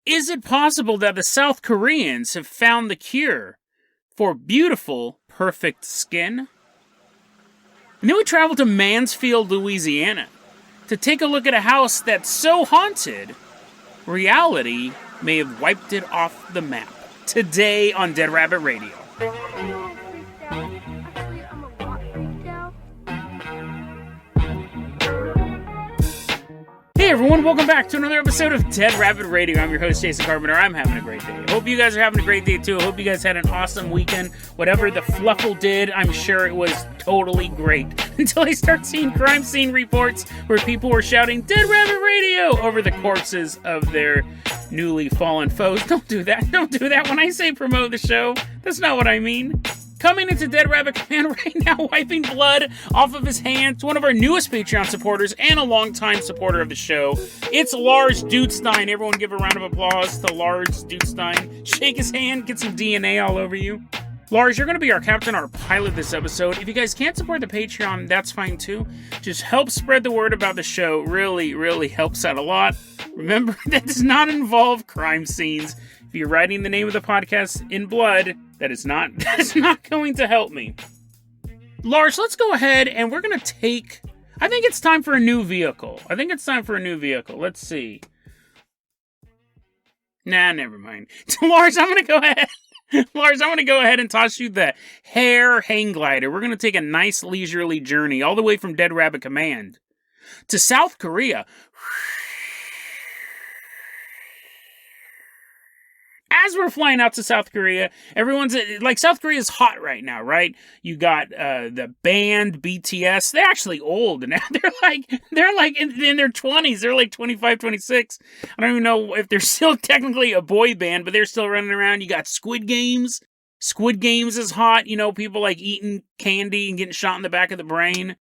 Is it possible that the South Koreans have found the cure for beautiful, perfect skin? And then we travel to Mansfield, Louisiana, to take a look at a house that's so haunted, reality may have wiped it off the map. Today on Dead Rabbit Radio. Hey everyone, welcome back to another episode of Dead Rabbit Radio. I'm your host, Jason Carpenter. I'm having a great day. I hope you guys are having a great day too. I hope you guys had an awesome weekend. Whatever the Fluffle did, I'm sure it was totally great. Until I start seeing crime scene reports where people were shouting, Dead Rabbit Radio, over the corpses of their newly fallen foes. Don't do that. Don't do that. When I say promote the show, that's not what I mean. Coming into Dead Rabbit Command right now, wiping blood off of his hands, one of our newest Patreon supporters and a longtime supporter of the show. It's Lars Dudestein. Everyone give a round of applause to Lars Dudestein. Shake his hand, get some DNA all over you. Lars, you're going to be our captain, our pilot this episode. If you guys can't support the Patreon, that's fine too. Just help spread the word about the show. Really, really helps out a lot. Remember, that does not involve crime scenes. If you're writing the name of the podcast in blood, that is not going to help me. Lars, let's go ahead and we're going to take... I think it's time for a new vehicle. Let's see. Nah, never mind. Lars, I'm going to go ahead. Lars, I'm going to go ahead and toss you the hair hang glider. We're going to take a nice leisurely journey all the way from Dead Rabbit Command to South Korea. As we're flying out to South Korea, everyone's like, South Korea is hot right now, right? You got the band BTS. They're actually old now. They're like in their 20s. They're like 25, 26. I don't even know if they're still technically a boy band, but they're still running around. You got Squid Games. Squid Games is hot. You know, people like eating candy and getting shot in the back of the brain.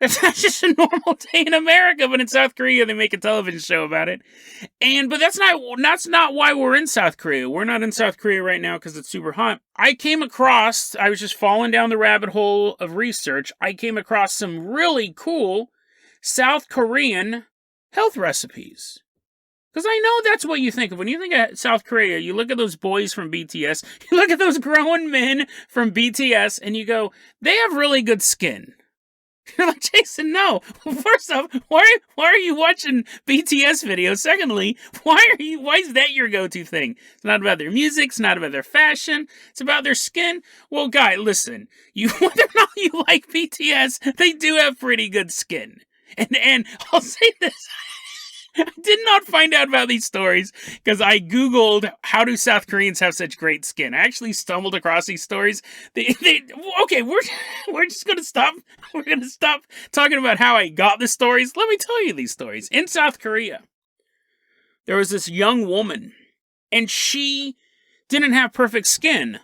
That's just a normal day in America, but in South Korea, they make a television show about it. But that's not why we're in South Korea. We're not in South Korea right now because it's super hot. I was just falling down the rabbit hole of research. I came across some really cool South Korean health recipes. Because I know that's what you think of. When you think of South Korea, you look at those boys from BTS, you look at those grown men from BTS, and you go, they have really good skin. You're like, Jason, no. Well, first off, why are you watching BTS videos? Secondly, why is that your go-to thing? It's not about their music, it's not about their fashion, it's about their skin. Well, guy, listen, whether or not you like BTS, they do have pretty good skin. And I'll say this. I did not find out about these stories because I Googled how do South Koreans have such great skin. I actually stumbled across these stories. Okay, we're just going to stop. We're going to stop talking about how I got the stories. Let me tell you these stories. In South Korea, there was this young woman, and she didn't have perfect skin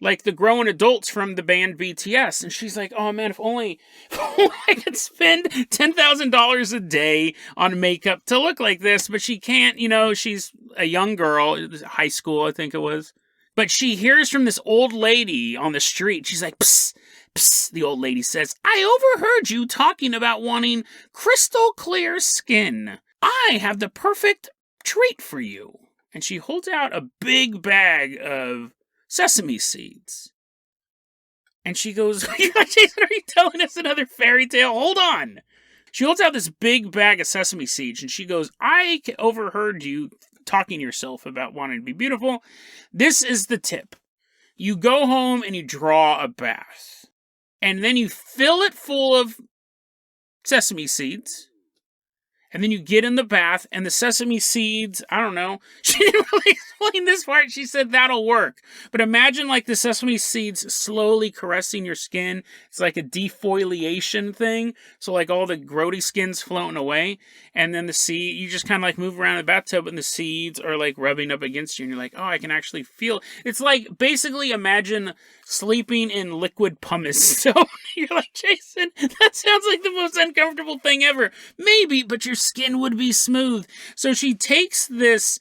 like the grown adults from the band BTS. And she's like, oh man, if only I could spend $10,000 a day on makeup to look like this. But she can't, she's a young girl, it was high school, I think it was. But she hears from this old lady on the street. She's like, psst, psst, the old lady says, I overheard you talking about wanting crystal clear skin. I have the perfect treat for you. And she holds out a big bag of sesame seeds. And she goes, Jason, are you telling us another fairy tale? Hold on. She holds out this big bag of sesame seeds, and she goes, I overheard you talking to yourself about wanting to be beautiful. This is the tip. You go home and you draw a bath. And then you fill it full of sesame seeds. And then you get in the bath, and the sesame seeds, I don't know. She didn't really explain this part. She said that'll work. But imagine like the sesame seeds slowly caressing your skin. It's like a defoliation thing. So like all the grody skin's floating away. And then the seed, you just kind of like move around the bathtub, and the seeds are like rubbing up against you. And you're like, oh, I can actually feel. It's like basically imagine sleeping in liquid pumice. So you're like, Jason, that sounds like the most uncomfortable thing ever. Maybe, but your skin would be smooth. So she takes this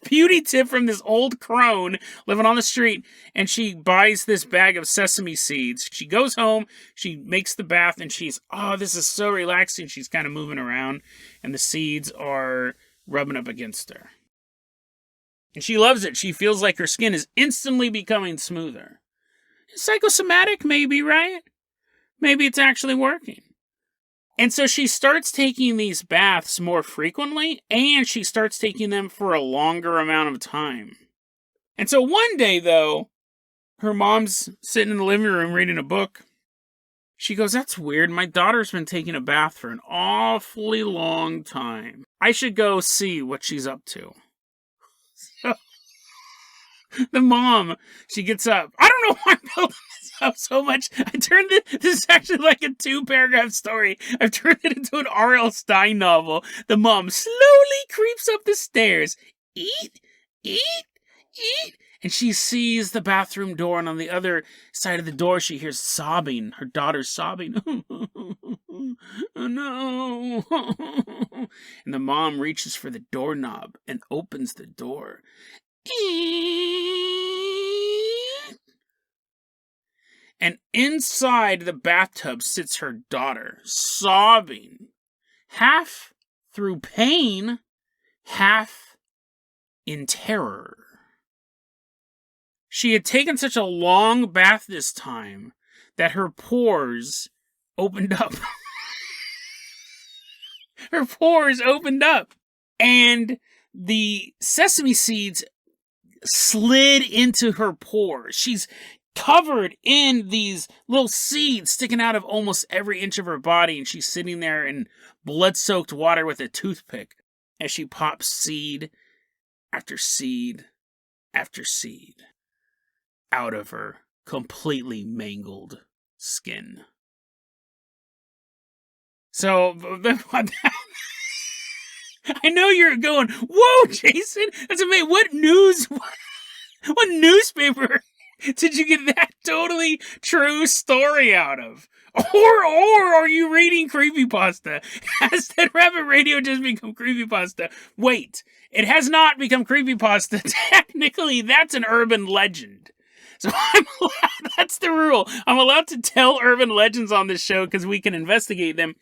beauty tip from this old crone living on the street, and she buys this bag of sesame seeds. She goes home, she makes the bath, and she's, oh, this is so relaxing. She's kind of moving around, and the seeds are rubbing up against her. And she loves it. She feels like her skin is instantly becoming smoother. Psychosomatic, maybe, right? Maybe it's actually working. And so she starts taking these baths more frequently, and she starts taking them for a longer amount of time. And so one day, though, her mom's sitting in the living room reading a book. She goes, "That's weird. My daughter's been taking a bath for an awfully long time. I should go see what she's up to." So the mom, she gets up. I don't know why I'm building this up so much. This is actually like a 2-paragraph story. I've turned it into an R.L. Stine novel. The mom slowly creeps up the stairs. Eat, eat, eat. And she sees the bathroom door, and on the other side of the door, she hears sobbing. Her daughter's sobbing. "Oh, no." And the mom reaches for the doorknob and opens the door. And inside the bathtub sits her daughter, sobbing, half through pain, half in terror. She had taken such a long bath this time that her pores opened up. Her pores opened up. And the sesame seeds slid into her pores. She's covered in these little seeds sticking out of almost every inch of her body, and she's sitting there in blood-soaked water with a toothpick as she pops seed after seed after seed out of her completely mangled skin. So, I know you're going, "Whoa, Jason, that's amazing. What newspaper did you get that totally true story out of? Or are you reading creepypasta? Has that Rabbit Radio just become creepypasta? Wait, it has not become creepypasta. Technically, that's an urban legend. So that's the rule. I'm allowed to tell urban legends on this show because we can investigate them.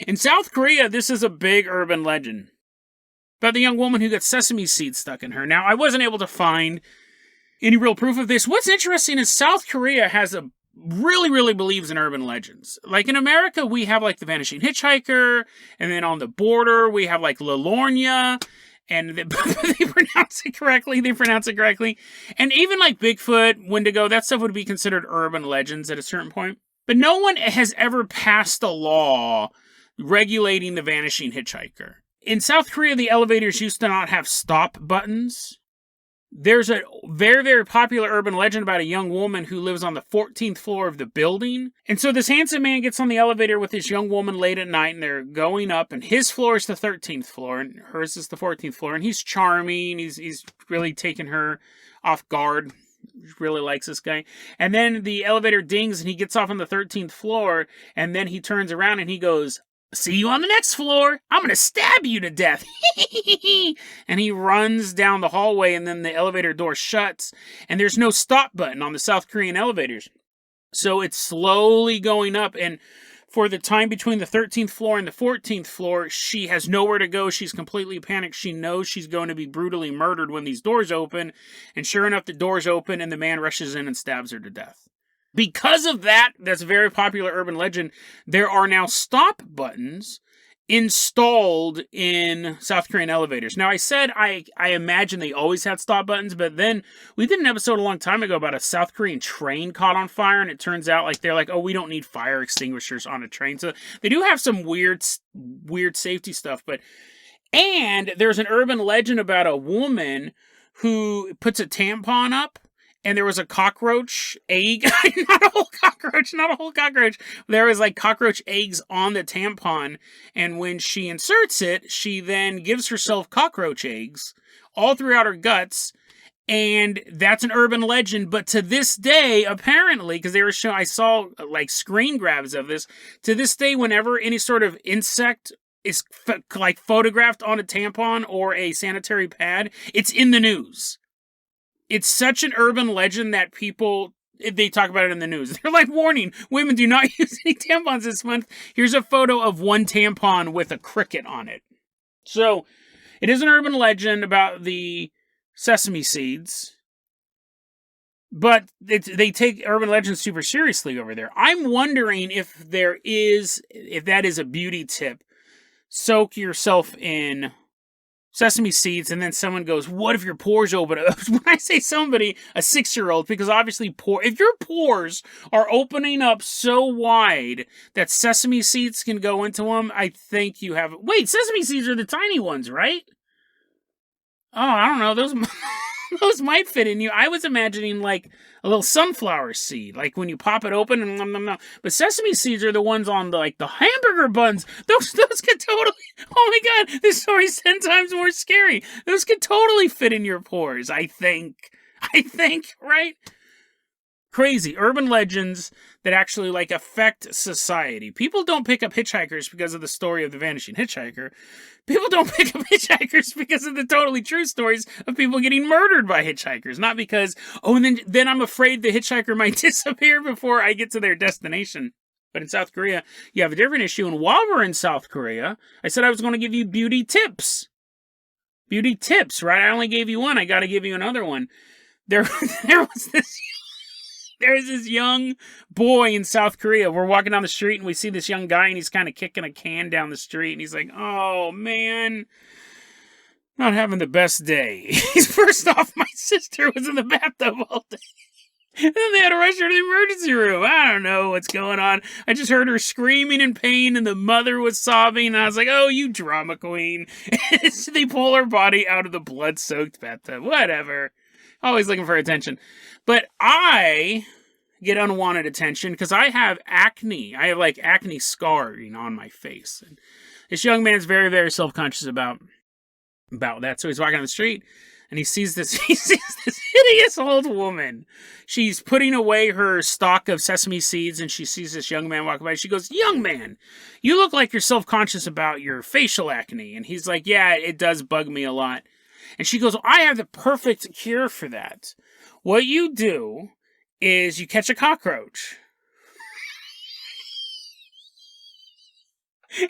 In South Korea, this is a big urban legend about the young woman who got sesame seeds stuck in her. Now, I wasn't able to find any real proof of this. What's interesting is South Korea has really believes in urban legends. Like in America, we have like the Vanishing Hitchhiker, and then on the border, we have like La Lorna, and they pronounce it correctly. And even like Bigfoot, Wendigo, that stuff would be considered urban legends at a certain point. But no one has ever passed a law regulating the Vanishing Hitchhiker. In South Korea, the elevators used to not have stop buttons. There's a very popular urban legend about a young woman who lives on the 14th floor of the building. And so this handsome man gets on the elevator with this young woman late at night, and they're going up, and his floor is the 13th floor, and hers is the 14th floor, and he's charming. He's really taking her off guard. He really likes this guy. And then the elevator dings, and he gets off on the 13th floor, and then he turns around and he goes, "See you on the next floor. I'm going to stab you to death." And he runs down the hallway, and then the elevator door shuts, and there's no stop button on the South Korean elevators. So it's slowly going up, and for the time between the 13th floor and the 14th floor, she has nowhere to go. She's completely panicked. She knows she's going to be brutally murdered when these doors open, and sure enough, the doors open, and the man rushes in and stabs her to death. Because of that, that's a very popular urban legend, there are now stop buttons installed in South Korean elevators. Now, I said I imagine they always had stop buttons, but then we did an episode a long time ago about a South Korean train caught on fire, and it turns out like they're like, "Oh, we don't need fire extinguishers on a train." So they do have some weird safety stuff, and there's an urban legend about a woman who puts a tampon up, and there was a cockroach egg, not a whole cockroach. There was like cockroach eggs on the tampon, and when she inserts it, she then gives herself cockroach eggs all throughout her guts, and that's an urban legend. But to this day, apparently, because they were showing, I saw like screen grabs of this, to this day, whenever any sort of insect is like photographed on a tampon or a sanitary pad, it's in the news. It's such an urban legend that people, they talk about it in the news. They're like, "Warning, women, do not use any tampons this month. Here's a photo of one tampon with a cricket on it." So, it is an urban legend about the sesame seeds, but they take urban legends super seriously over there. I'm wondering if that is a beauty tip. Soak yourself in sesame seeds, and then someone goes, what if your pores open up? When I say somebody, a 6-year-old, because obviously if your pores are opening up so wide that sesame seeds can go into them, I think you have... Wait, sesame seeds are the tiny ones, right? Oh, I don't know, those might fit in you. I was imagining like a little sunflower seed, like when you pop it open and nom, nom, nom. But sesame seeds are the ones on the hamburger buns. Those could totally. Oh my god, this story's 10 times more scary. Those could totally fit in your pores. I think, right? Crazy urban legends that actually affect society. People don't pick up hitchhikers because of the story of the vanishing hitchhiker. People don't pick up hitchhikers because of the totally true stories of people getting murdered by hitchhikers. Not because, and then I'm afraid the hitchhiker might disappear before I get to their destination. But in South Korea, you have a different issue. And while we're in South Korea, I said I was going to give you beauty tips. Beauty tips, right? I only gave you one. I got to give you another one. There's this young boy in South Korea. We're walking down the street and we see this young guy and he's kind of kicking a can down the street. And he's like, oh, man, not having the best day. First off, my sister was in the bathtub all day. And then they had to rush her to the emergency room. I don't know what's going on. I just heard her screaming in pain and the mother was sobbing. And I was like, oh, you drama queen. So they pull her body out of the blood-soaked bathtub. Whatever. Always looking for attention. But I get unwanted attention because I have acne. I have acne scarring on my face. And this young man's very, very self-conscious about that. So he's walking down the street and he sees this hideous old woman. She's putting away her stock of sesame seeds and she sees this young man walking by. She goes, young man, you look like you're self-conscious about your facial acne. And he's like, yeah, it does bug me a lot. And she goes, I have the perfect cure for that. What you do is you catch a cockroach.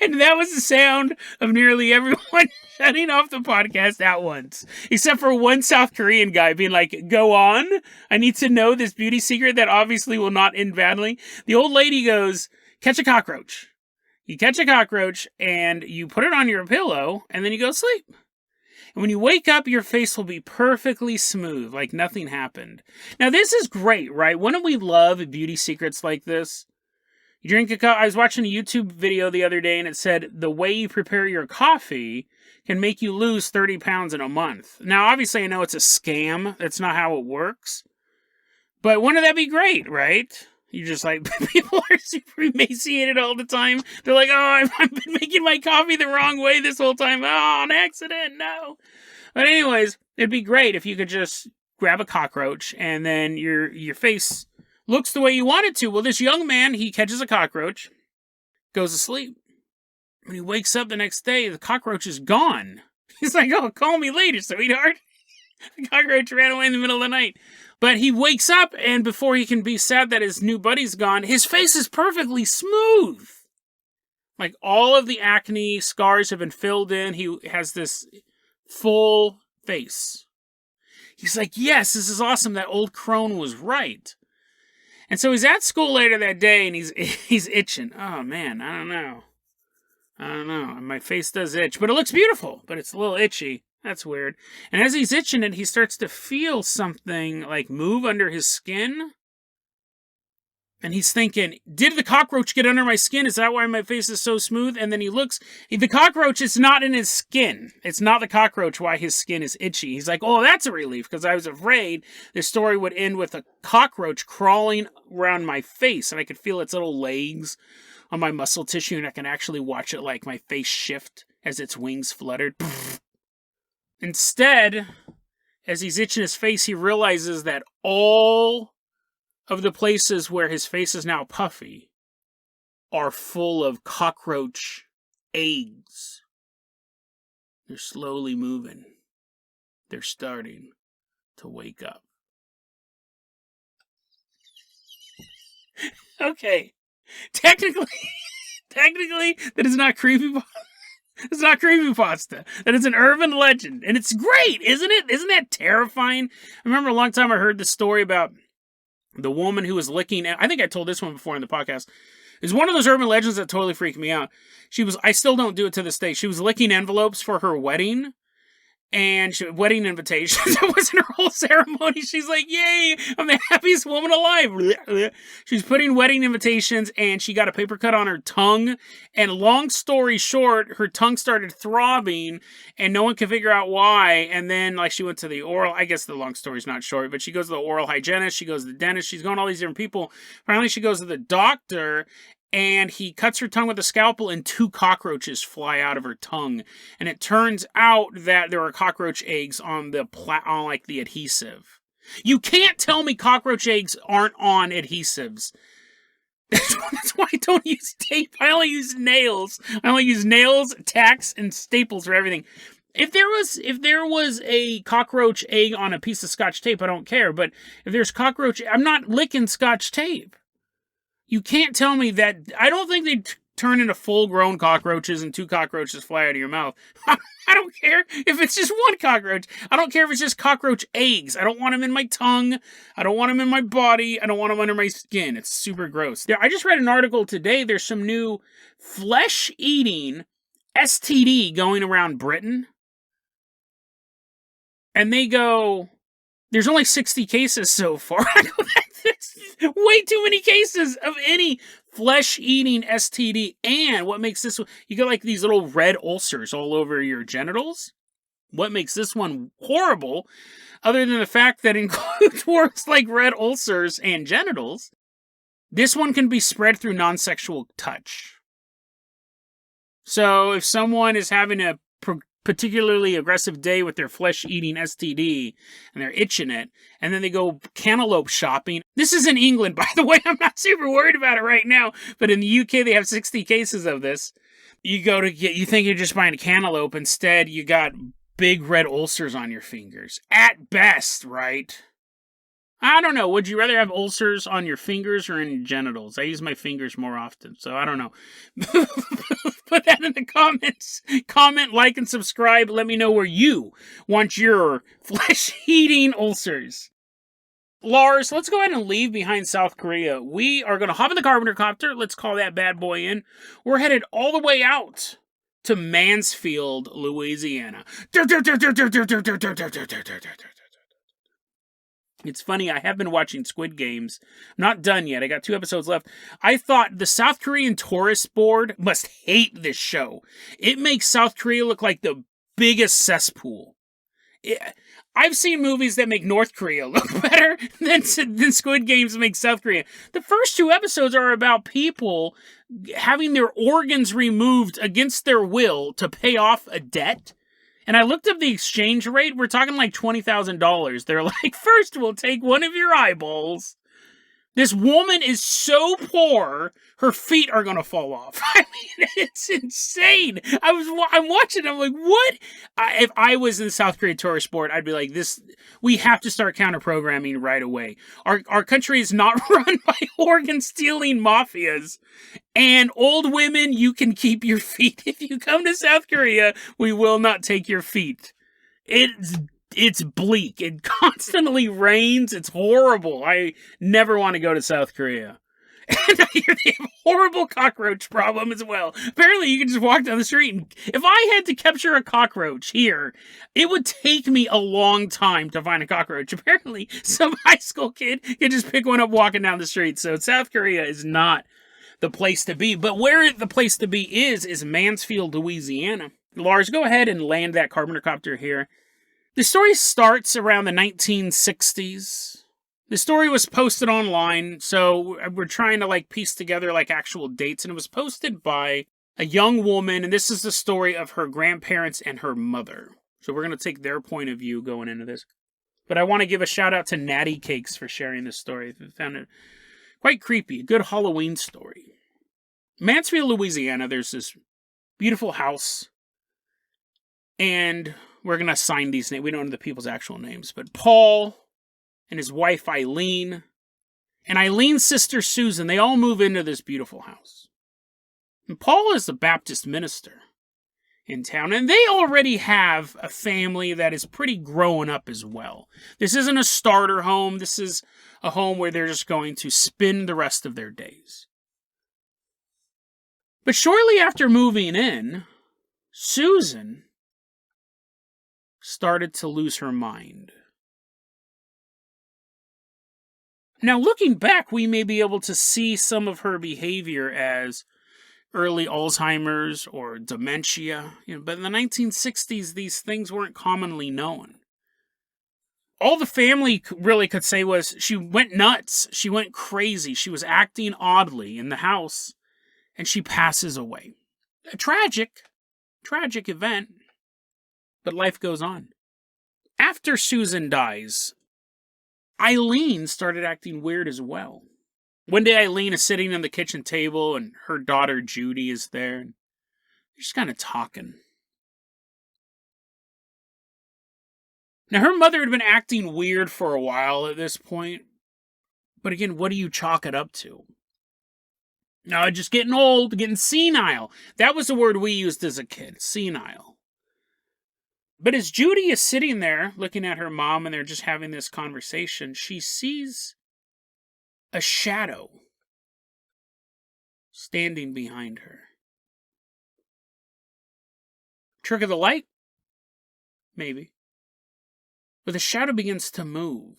And that was the sound of nearly everyone shutting off the podcast at once. Except for one South Korean guy being like, go on. I need to know this beauty secret that obviously will not end badly. The old lady goes, catch a cockroach. You catch a cockroach and you put it on your pillow and then you go to sleep. And when you wake up, your face will be perfectly smooth, like nothing happened. Now, this is great, right? Wouldn't we love beauty secrets like this? You drink a cup. I was watching a YouTube video the other day, and it said the way you prepare your coffee can make you lose 30 pounds in a month. Now, obviously, I know it's a scam. That's not how it works. But wouldn't that be great, right? You just people are super emaciated all the time. They're like, oh, I've been making my coffee the wrong way this whole time. Oh, an accident, no. But anyways, it'd be great if you could just grab a cockroach and then your face looks the way you want it to. Well, this young man, he catches a cockroach, goes to sleep. When he wakes up the next day, the cockroach is gone. He's like, oh, call me later, sweetheart. The cockroach ran away in the middle of the night. But he wakes up, and before he can be sad that his new buddy's gone, his face is perfectly smooth. Like, all of the acne scars have been filled in. He has this full face. He's like, yes, this is awesome. That old crone was right. And so he's at school later that day, and he's itching. Oh, man, I don't know. My face does itch, but it looks beautiful, but it's a little itchy. That's weird. And as he's itching it, he starts to feel something move under his skin. And he's thinking, did the cockroach get under my skin? Is that why my face is so smooth? And then he looks, the cockroach is not in his skin. It's not the cockroach why his skin is itchy. He's like, oh, that's a relief, because I was afraid this story would end with a cockroach crawling around my face, and I could feel its little legs on my muscle tissue, and I can actually watch it my face shift as its wings fluttered. Instead, as he's itching his face, he realizes that all of the places where his face is now puffy are full of cockroach eggs. They're slowly moving. They're starting to wake up. Okay. Technically, that is not creepy. It's not creepypasta. That is an urban legend. And it's great, isn't it? Isn't that terrifying? I remember a long time I heard this story about the woman who was licking. I think I told this one before in the podcast. It's one of those urban legends that totally freaked me out. I still don't do it to this day. She was licking envelopes for her wedding. And wedding invitations. It wasn't her whole ceremony. She's like, yay, I'm the happiest woman alive. She's putting wedding invitations and she got a paper cut on her tongue. And long story short, her tongue started throbbing and no one could figure out why. And then like she went to the oral, I guess the long story's not short, but she goes to the oral hygienist. She goes to the dentist. She's going to all these different people. Finally, she goes to the doctor. And he cuts her tongue with a scalpel and 2 cockroaches fly out of her tongue. And it turns out that there are cockroach eggs on the adhesive. You can't tell me cockroach eggs aren't on adhesives. That's why I don't use tape. I only use nails. I only use nails, tacks, and staples for everything. If there was a cockroach egg on a piece of Scotch tape, I don't care. But if there's cockroach, I'm not licking Scotch tape. You can't tell me that. I don't think they turn into full-grown cockroaches and 2 cockroaches fly out of your mouth. I don't care if it's just 1 cockroach. I don't care if it's just cockroach eggs. I don't want them in my tongue. I don't want them in my body. I don't want them under my skin. It's super gross. I just read an article today. There's some new flesh-eating STD going around Britain. And they go, there's only 60 cases so far. There's way too many cases of any flesh-eating STD. And what makes this one, you get like these little red ulcers all over your genitals. What makes this one horrible, other than the fact that it includes words like red ulcers and genitals, this one can be spread through non-sexual touch. So if someone is having a particularly aggressive day with their flesh-eating STD, and they're itching it, and then they go cantaloupe shopping. This is in England, by the way. I'm not super worried about it right now, but in the UK, they have 60 cases of this. You think you're just buying a cantaloupe. Instead, you got big red ulcers on your fingers. At best, right? I don't know. Would you rather have ulcers on your fingers or in your genitals? I use my fingers more often, so I don't know. Put that in the comments. Comment, like, and subscribe. Let me know where you want your flesh-eating ulcers. Lars, let's go ahead and leave behind South Korea. We are going to hop in the Carpenter copter. Let's call that bad boy in. We're headed all the way out to Mansfield, Louisiana. It's funny, I have been watching Squid Games. I'm not done yet. I got 2 episodes left. I thought the South Korean tourist board must hate this show. It makes South Korea look like the biggest cesspool. I've seen movies that make North Korea look better than Squid Games make South Korea. The first 2 episodes are about people having their organs removed against their will to pay off a debt. And I looked up the exchange rate. We're talking like $20,000. They're like, first we'll take one of your eyeballs. This woman is so poor, her feet are going to fall off. I mean, it's insane. I'm watching, I'm like, what? If I was in the South Korea tourist board, I'd be like, we have to start counter-programming right away. Our country is not run by organ-stealing mafias. And old women, you can keep your feet. If you come to South Korea, we will not take your feet. It's bleak. It constantly rains. It's horrible. I never want to go to South Korea. And I hear they have a horrible cockroach problem as well. Apparently, you can just walk down the street, and if I had to capture a cockroach here, it would take me a long time to find a cockroach. Apparently, some high school kid can just pick one up walking down the street. So South Korea is not the place to be. But where the place to be is Mansfield, Louisiana. Lars, go ahead and land that Carpenter copter here. The story starts around the 1960s. The story was posted online, so we're trying to piece together actual dates, and it was posted by a young woman, and this is the story of her grandparents and her mother. So we're going to take their point of view going into this. But I want to give a shout out to Natty Cakes for sharing this story. I found it quite creepy, a good Halloween story. Mansfield, Louisiana, there's this beautiful house, and we're going to assign these names. We don't know the people's actual names, but Paul and his wife Eileen and Eileen's sister Susan, they all move into this beautiful house. And Paul is a Baptist minister, in town. And they already have a family that is pretty grown up as well. This isn't a starter home. This is a home where they're just going to spend the rest of their days. But shortly after moving in, Susan started to lose her mind. Now, looking back, we may be able to see some of her behavior as early Alzheimer's or dementia, but in the 1960s, these things weren't commonly known. All the family really could say was she went nuts, she went crazy, she was acting oddly in the house, and she passes away. A tragic event, but life goes on. After Susan dies, Eileen started acting weird as well. One day, Eileen is sitting on the kitchen table, and her daughter, Judy, is there. And they're just kind of talking. Now, her mother had been acting weird for a while at this point. But again, what do you chalk it up to? No, just getting old, getting senile. That was the word we used as a kid, senile. But as Judy is sitting there, looking at her mom, and they're just having this conversation, she sees a shadow standing behind her. Trick of the light? Maybe. But the shadow begins to move.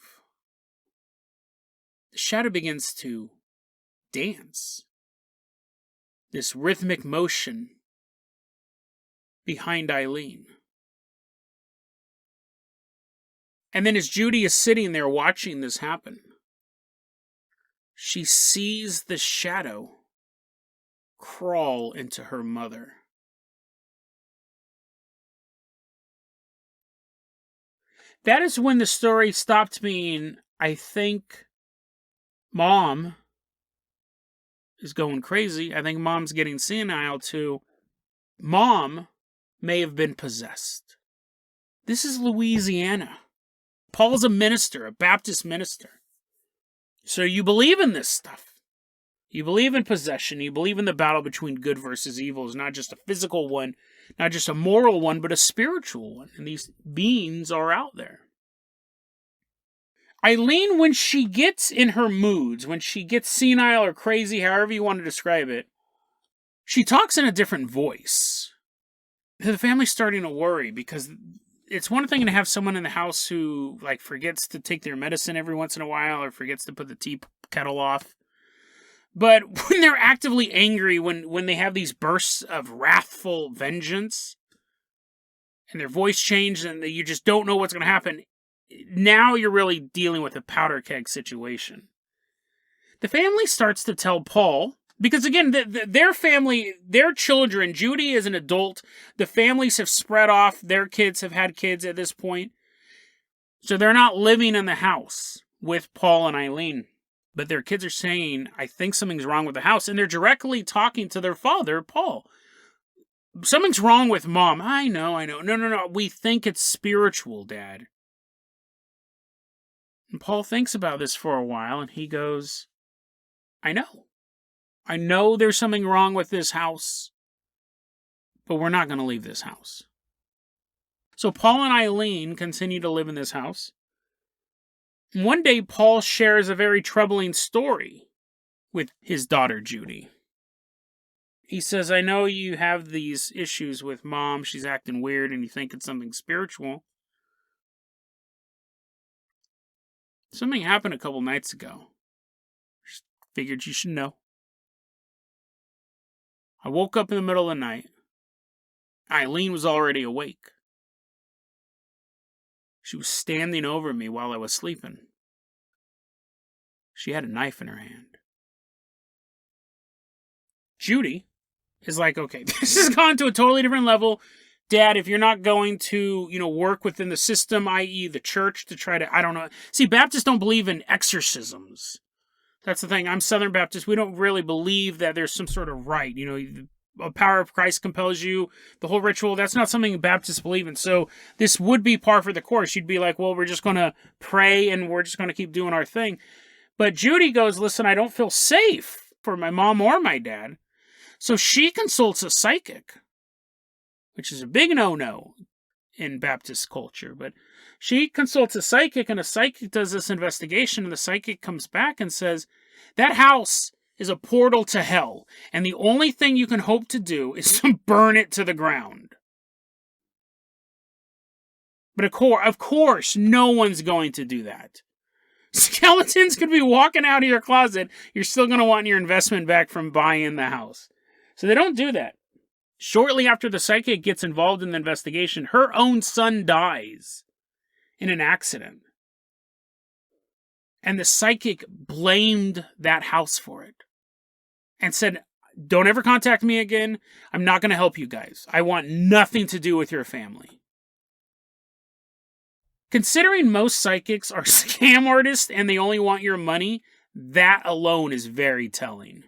The shadow begins to dance. This rhythmic motion behind Eileen. And then as Judy is sitting there watching this happen, she sees the shadow crawl into her mother. That is when the story stopped being, I think Mom is going crazy. I think Mom's getting senile, to Mom may have been possessed. This is Louisiana. Paul's a minister, a Baptist minister. So you believe in this stuff. You believe in possession. You believe in the battle between good versus evil. It's not just a physical one, not just a moral one, but a spiritual one. And these beings are out there. Eileen, when she gets in her moods, when she gets senile or crazy, however you want to describe it, she talks in a different voice. The family's starting to worry, because it's one thing to have someone in the house who forgets to take their medicine every once in a while, or forgets to put the tea kettle off. But when they're actively angry, when they have these bursts of wrathful vengeance, and their voice changes, and you just don't know what's going to happen, now you're really dealing with a powder keg situation. The family starts to tell Paul, because again, their family, their children, Judy is an adult, the families have spread off, their kids have had kids at this point, so they're not living in the house with Paul and Eileen. But their kids are saying, I think something's wrong with the house. And they're directly talking to their father, Paul. Something's wrong with Mom. I know. No. We think it's spiritual, Dad. And Paul thinks about this for a while, and he goes, I know. I know there's something wrong with this house, but we're not going to leave this house. So Paul and Eileen continue to live in this house. One day, Paul shares a very troubling story with his daughter, Judy. He says, I know you have these issues with Mom. She's acting weird, and you think it's something spiritual. Something happened a couple nights ago. Just figured you should know. I woke up in the middle of the night. Eileen was already awake. She was standing over me while I was sleeping. She had a knife in her hand. Judy is like, okay, this has gone to a totally different level. Dad, if you're not going to, work within the system, i.e. the church, to try to, I don't know. See, Baptists don't believe in exorcisms. That's the thing. I'm Southern Baptist. We don't really believe that there's some sort of right. A power of Christ compels you. The whole ritual, that's not something Baptists believe in. So this would be par for the course. You'd be like, well, we're just going to pray and we're just going to keep doing our thing. But Judy goes, listen, I don't feel safe for my mom or my dad. So she consults a psychic. which is a big no-no in Baptist culture. But she consults a psychic, and a psychic does this investigation, and the psychic comes back and says, that house is a portal to hell, and the only thing you can hope to do is to burn it to the ground. But of course, no one's going to do that. Skeletons could be walking out of your closet. You're still going to want your investment back from buying the house. So they don't do that. Shortly after the psychic gets involved in the investigation, her own son dies in an accident. And the psychic blamed that house for it and said, don't ever contact me again. I'm not going to help you guys. I want nothing to do with your family. Considering most psychics are scam artists and they only want your money, that alone is very telling.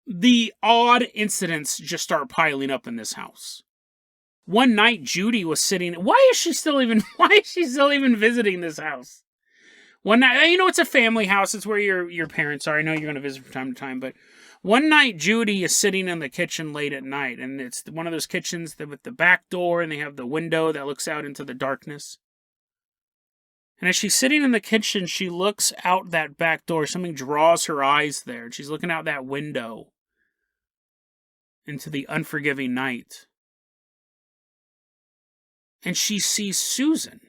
The odd incidents just start piling up in this house. One night, Judy was sitting. Why is she still even visiting this house? One night, it's a family house. It's where your parents are. I know you're going to visit from time to time, but one night, Judy is sitting in the kitchen late at night, and it's one of those kitchens with the back door, and they have the window that looks out into the darkness. And as she's sitting in the kitchen, she looks out that back door. Something draws her eyes there. She's looking out that window into the unforgiving night. And she sees Susan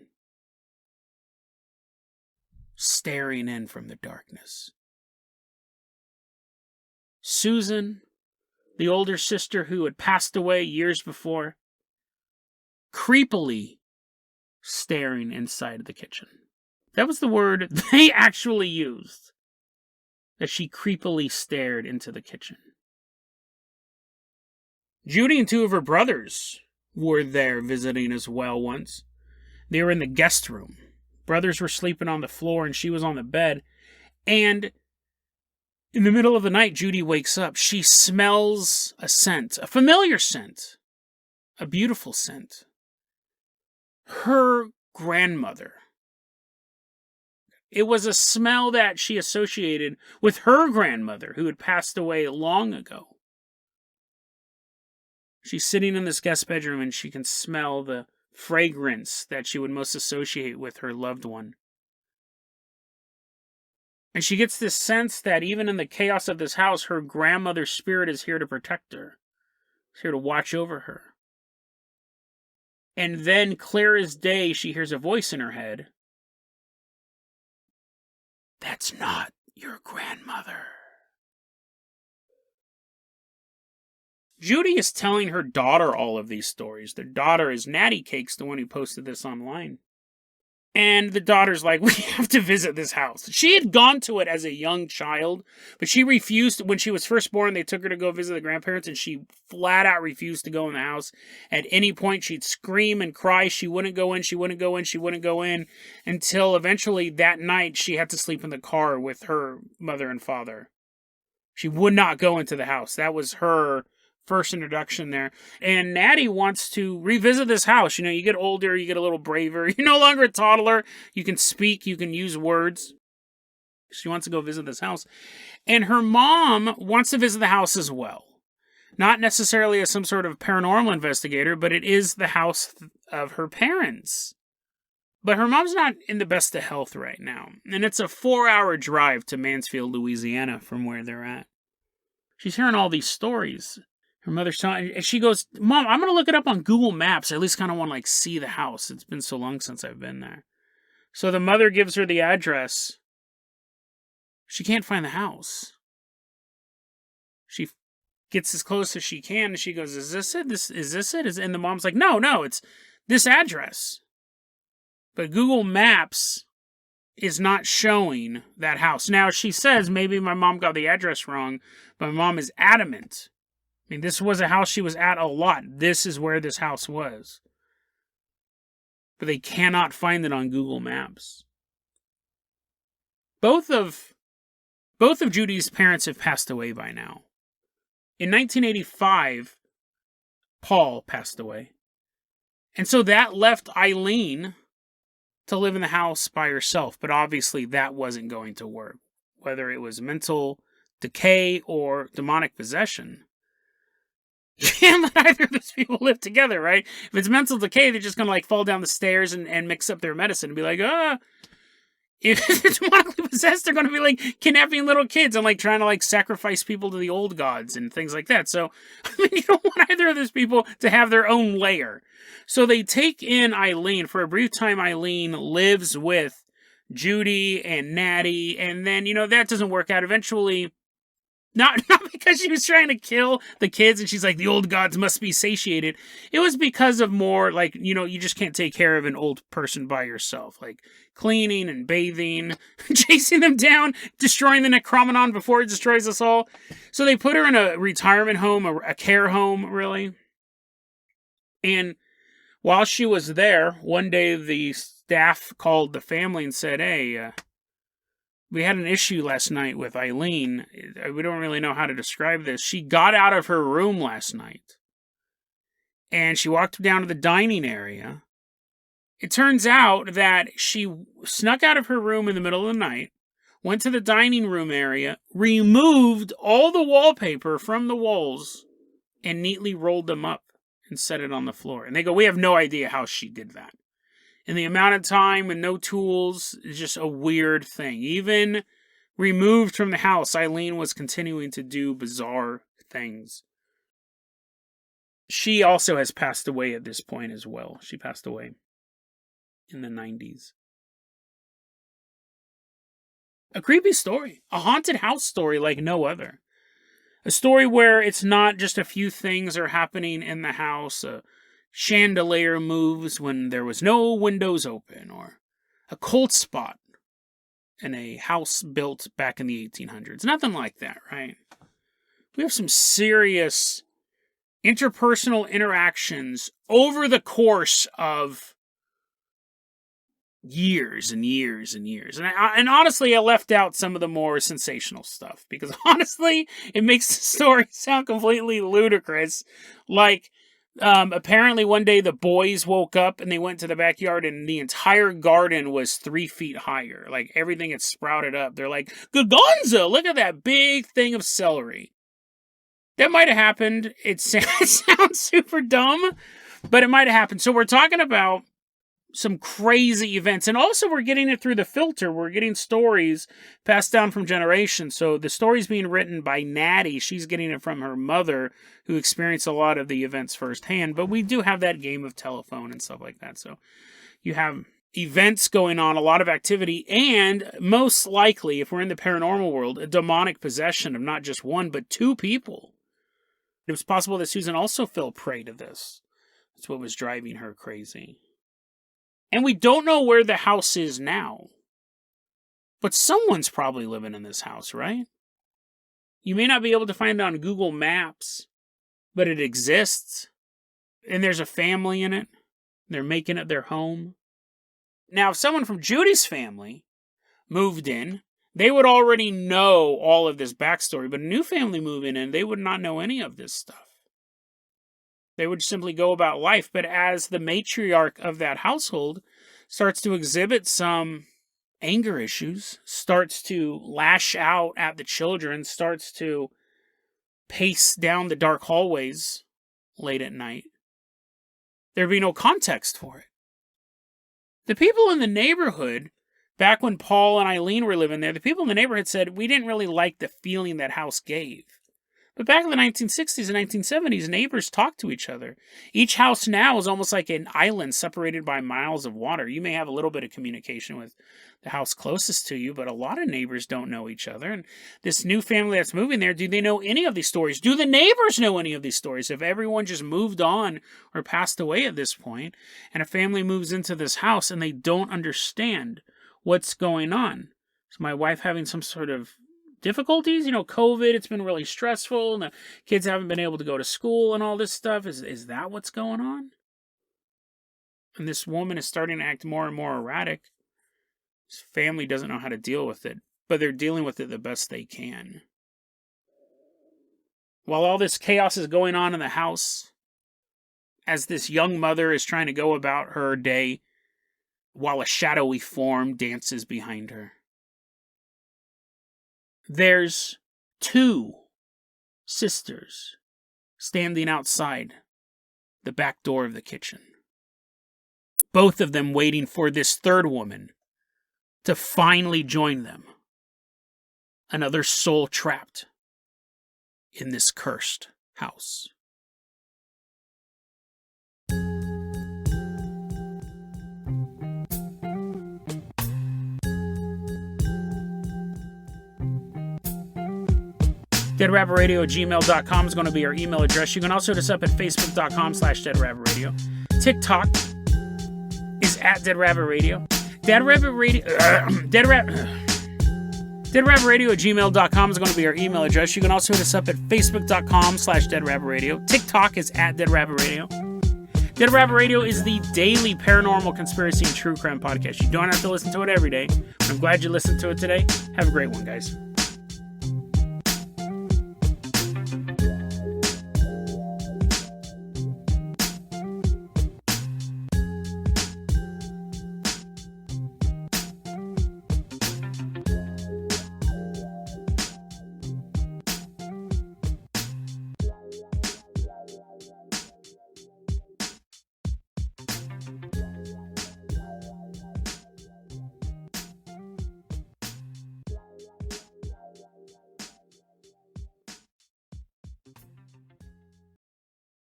staring in from the darkness. Susan, the older sister who had passed away years before, creepily staring inside of the kitchen. That was the word they actually used. That she creepily stared into the kitchen. Judy and two of her brothers were there visiting as well once. They were in the guest room. Brothers were sleeping on the floor and she was on the bed. And in the middle of the night, Judy wakes up. She smells a scent, a familiar scent, a beautiful scent. Her grandmother. It was a smell that she associated with her grandmother who had passed away long ago. She's sitting in this guest bedroom and she can smell the fragrance that she would most associate with her loved one. And she gets this sense that even in the chaos of this house, her grandmother's spirit is here to protect her. It's here to watch over her. And then, clear as day, she hears a voice in her head. That's not your grandmother. Judy is telling her daughter all of these stories. Their daughter is Natty Cakes, the one who posted this online. And the daughter's like, we have to visit this house. She had gone to it as a young child, but she refused. When she was first born, they took her to go visit the grandparents, and she flat out refused to go in the house. At any point, she'd scream and cry. She wouldn't go in, she wouldn't go in, she wouldn't go in, until eventually that night she had to sleep in the car with her mother and father. She would not go into the house. That was her first introduction there. And Natty wants to revisit this house. You get older, you get a little braver. You're no longer a toddler. You can speak, you can use words. She wants to go visit this house. And her mom wants to visit the house as well. Not necessarily as some sort of paranormal investigator, but it is the house of her parents. But her mom's not in the best of health right now. And it's a 4-hour drive to Mansfield, Louisiana from where they're at. She's hearing all these stories. Her mother's telling, and she goes, Mom, I'm going to look it up on Google Maps. I at least kind of want to see the house. It's been so long since I've been there. So the mother gives her the address. She can't find the house. She gets as close as she can, and she goes, is this it? Is this it? And the mom's like, no, it's this address. But Google Maps is not showing that house. Now, she says maybe my mom got the address wrong, but my mom is adamant. This was a house she was at a lot. This is where this house was. But they cannot find it on Google Maps. Both of Judy's parents have passed away by now. In 1985, Paul passed away. And so that left Eileen to live in the house by herself. But obviously that wasn't going to work. Whether it was mental decay or demonic possession. You can't let either of those people live together, right? If it's mental decay, they're just going to like fall down the stairs and mix up their medicine and be like, if it's demonically possessed, they're going to be like kidnapping little kids and like trying to like sacrifice people to the old gods and things like that. So, I mean, you don't want either of those people to have their own lair. So they take in Eileen. For a brief time, Eileen lives with Judy and Natty, and then, that doesn't work out. Eventually, not because she was trying to kill the kids and she's like, the old gods must be satiated. It was because of more like, you just can't take care of an old person by yourself. Like cleaning and bathing, chasing them down, destroying the Necromonon before it destroys us all. So they put her in a retirement home, a care home, really. And while she was there, one day the staff called the family and said, hey, we had an issue last night with Eileen. We don't really know how to describe this. She got out of her room last night. And she walked down to the dining area. It turns out that she snuck out of her room in the middle of the night, went to the dining room area, removed all the wallpaper from the walls, and neatly rolled them up and set it on the floor. And they go, we have no idea how she did that. And the amount of time and no tools is just a weird thing. Even removed from the house, Eileen was continuing to do bizarre things. She also has passed away at this point as well. She passed away in the 90s. A creepy story. A haunted house story like no other. A story where it's not just a few things are happening in the house. A chandelier moves when there was no windows open, or a cold spot in a house built back in the 1800s. Nothing like that, right? We have some serious interpersonal interactions over the course of years and years and years. And honestly, I left out some of the more sensational stuff because honestly, it makes the story sound completely ludicrous. Like, apparently one day the boys woke up and they went to the backyard and the entire garden was 3 feet higher. Like everything had sprouted up. They're like, Gagonza, look at that big thing of celery. That might have happened. It sounds super dumb, but it might have happened. So we're talking about some crazy events. And also we're getting it through the filter. We're getting stories passed down from generations. So the story's being written by Natty. She's getting it from her mother, who experienced a lot of the events firsthand. But we do have that game of telephone and stuff like that. So you have events going on, a lot of activity, and most likely, if we're in the paranormal world, a demonic possession of not just one, but 2 people. It was possible that Susan also fell prey to this. That's what was driving her crazy. And we don't know where the house is now. But someone's probably living in this house, right? You may not be able to find it on Google Maps, but it exists. And there's a family in it. They're making it their home. Now, if someone from Judy's family moved in, they would already know all of this backstory. But a new family moving in, they would not know any of this stuff. They would simply go about life. But as the matriarch of that household starts to exhibit some anger issues, starts to lash out at the children, starts to pace down the dark hallways late at night, there'd be no context for it. The people in the neighborhood, back when Paul and Eileen were living there, the people in the neighborhood said, we didn't really like the feeling that house gave. But back in the 1960s and 1970s, neighbors talked to each other. Each house now is almost like an island separated by miles of water. You may have a little bit of communication with the house closest to you, but a lot of neighbors don't know each other. And this new family that's moving there, do they know any of these stories? Do the neighbors know any of these stories? If everyone just moved on or passed away at this point, and a family moves into this house and they don't understand what's going on. Is my wife having some sort of difficulties? COVID, it's been really stressful, and the kids haven't been able to go to school and all this stuff. Is that what's going on? And this woman is starting to act more and more erratic. His family doesn't know how to deal with it, but they're dealing with it the best they can. While all this chaos is going on in the house, as this young mother is trying to go about her day, while a shadowy form dances behind her. There's 2 sisters standing outside the back door of the kitchen. Both of them waiting for this third woman to finally join them. Another soul trapped in this cursed house. DeadRabbitRadio@gmail.com is going to be our email address. You can also hit us up at Facebook.com/DeadRabbitRadio. TikTok is at DeadRabbitRadio. DeadRabbitRadio@gmail.com is going to be our email address. You can also hit us up at Facebook.com/DeadRabbitRadio. TikTok is at DeadRabbitRadio. Dead Rabbit Radio is the daily paranormal conspiracy and true crime podcast. You don't have to listen to it every day, but I'm glad you listened to it today. Have a great one, guys.